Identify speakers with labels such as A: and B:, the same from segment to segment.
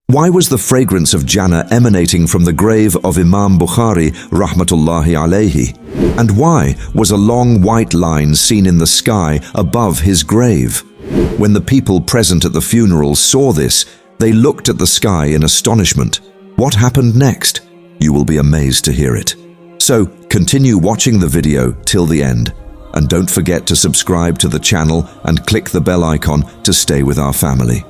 A: Why was the fragrance of Jannah emanating from the grave of Imam Bukhari rahmatullahi alayhi? And why was a long white line seen in the sky above his grave? When the people present at the funeral saw this, they looked at the sky in astonishment. What happened next? You will be amazed to hear it. So, continue watching the video till the end. And don't forget to subscribe to the channel and click the bell icon to stay with our family.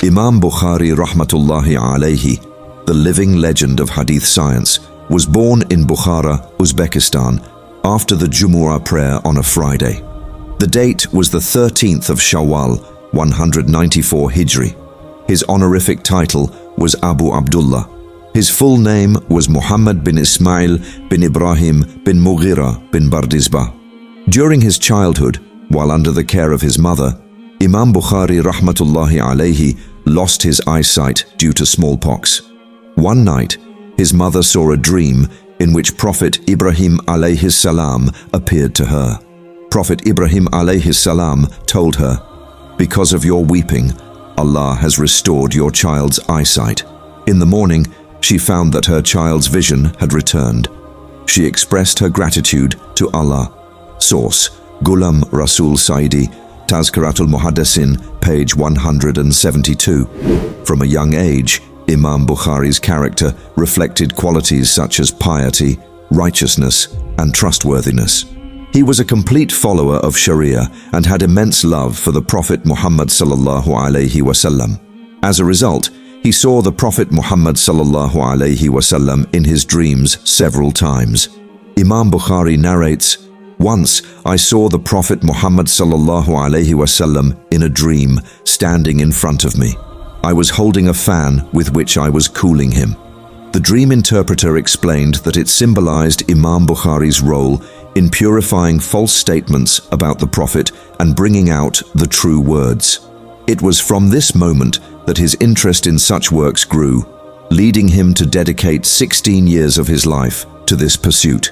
A: Imam Bukhari rahmatullahi alayhi, the living legend of hadith science, was born in Bukhara, Uzbekistan, after the Jumu'ah prayer on a Friday. The date was the 13th of Shawwal, 194 Hijri. His honorific title was Abu Abdullah. His full name was Muhammad bin Ismail bin Ibrahim bin Mughirah bin Bardizbah. During his childhood, while under the care of his mother, Imam Bukhari rahmatullahi alayhi lost his eyesight due to smallpox. One night, his mother saw a dream in which Prophet Ibrahim alayhi salam appeared to her. Prophet Ibrahim alayhi salam told her, "Because of your weeping, Allah has restored your child's eyesight." In the morning, she found that her child's vision had returned. She expressed her gratitude to Allah. Source: Ghulam Rasul Saidi, Tazkiratul Muhaddisin, page 172. From a young age, Imam Bukhari's character reflected qualities such as piety, righteousness, and trustworthiness. He was a complete follower of Sharia and had immense love for the Prophet Muhammad sallallahu alaihi wasallam. As a result, he saw the Prophet Muhammad sallallahu alaihi wasallam in his dreams several times. Imam Bukhari narrates, "Once I saw the Prophet Muhammad sallallahu alaihi wasallam in a dream standing in front of me. I was holding a fan with which I was cooling him." The dream interpreter explained that it symbolized Imam Bukhari's role in purifying false statements about the Prophet and bringing out the true words. It was from this moment that his interest in such works grew, leading him to dedicate 16 years of his life to this pursuit.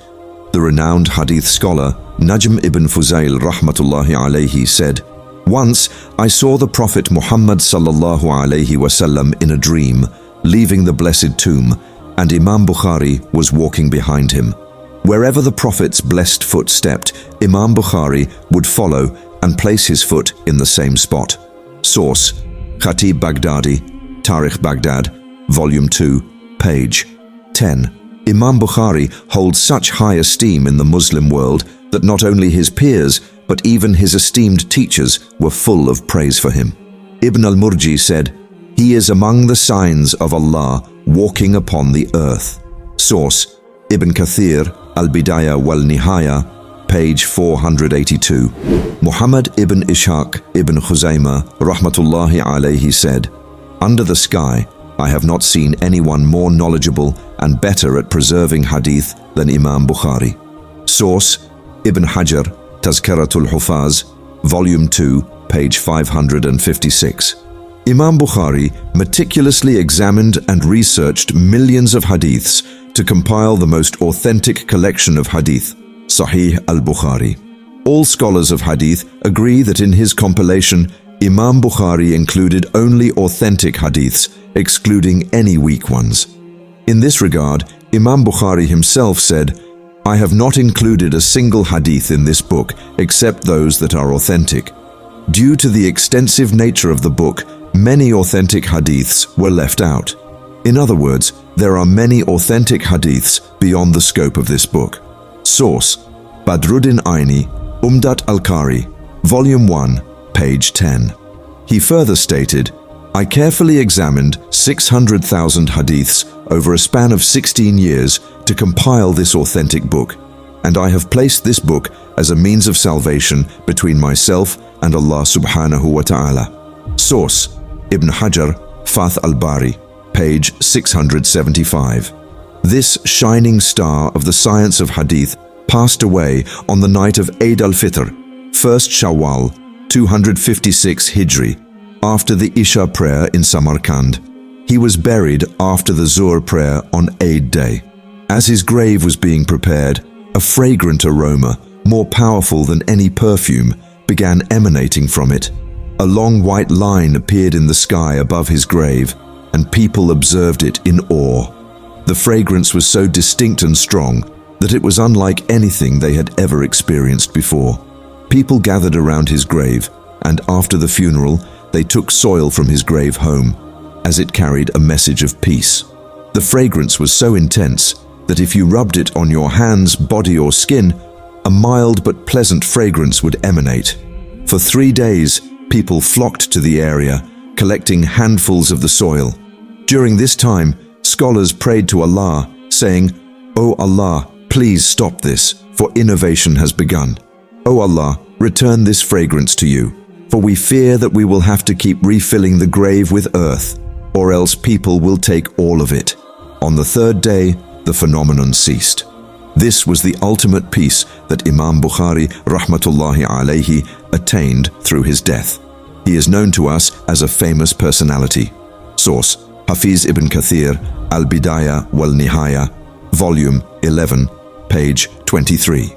A: The renowned hadith scholar Najm ibn Fuzail rahmatullahi alayhi said, "Once I saw the Prophet Muhammad sallallahu alayhi wasallam in a dream, leaving the blessed tomb, and Imam Bukhari was walking behind him. Wherever the Prophet's blessed foot stepped, Imam Bukhari would follow and place his foot in the same spot." Source: Khatib Baghdadi, Tarikh Baghdad, Volume 2, page 10. Imam Bukhari holds such high esteem in the Muslim world that not only his peers, but even his esteemed teachers were full of praise for him. Ibn al-Murji said, "He is among the signs of Allah walking upon the earth." Source: Ibn Kathir, Al-Bidayah wal-Nihaya, page 482. Muhammad ibn Ishaq ibn Khuzaymah rahmatullahi alayhi said, "Under the sky, I have not seen anyone more knowledgeable and better at preserving hadith than Imam Bukhari." Source: Ibn Hajar, Tazkiratul Hufaz, Volume 2, page 556. Imam Bukhari meticulously examined and researched millions of hadiths to compile the most authentic collection of hadith, Sahih al-Bukhari. All scholars of hadith agree that in his compilation, Imam Bukhari included only authentic hadiths, excluding any weak ones. In this regard, Imam Bukhari himself said, "I have not included a single hadith in this book except those that are authentic." Due to the extensive nature of the book, many authentic hadiths were left out. In other words, there are many authentic hadiths beyond the scope of this book. Source: Badruddin Aini, Umdat al-Qari, Volume 1, page 10. He further stated, "I carefully examined 600,000 hadiths over a span of 16 years to compile this authentic book, and I have placed this book as a means of salvation between myself and Allah subhanahu wa ta'ala." Source: Ibn Hajar, Fath al-Bari, page 675. This shining star of the science of hadith passed away on the night of Eid al-Fitr, 1st Shawwal, 256 Hijri, after the Isha prayer in Samarkand. He was buried after the Zuhr prayer on Eid day. As his grave was being prepared, a fragrant aroma, more powerful than any perfume, began emanating from it. A long white line appeared in the sky above his grave, and people observed it in awe. The fragrance was so distinct and strong that it was unlike anything they had ever experienced before. People gathered around his grave, and after the funeral, they took soil from his grave home, as it carried a message of peace. The fragrance was so intense that if you rubbed it on your hands, body, or skin, a mild but pleasant fragrance would emanate. For 3 days, people flocked to the area, collecting handfuls of the soil. During this time, scholars prayed to Allah, saying, "O Allah, please stop this, for innovation has begun. O Allah, return this fragrance to you, for we fear that we will have to keep refilling the grave with earth, or else people will take all of it." On the 3rd day, the phenomenon ceased. This was the ultimate peace that Imam Bukhari rahmatullahi alayhi attained through his death. He is known to us as a famous personality. Source: Hafiz ibn Kathir, Al-Bidayah wal-Nihaya, Volume 11, page 23.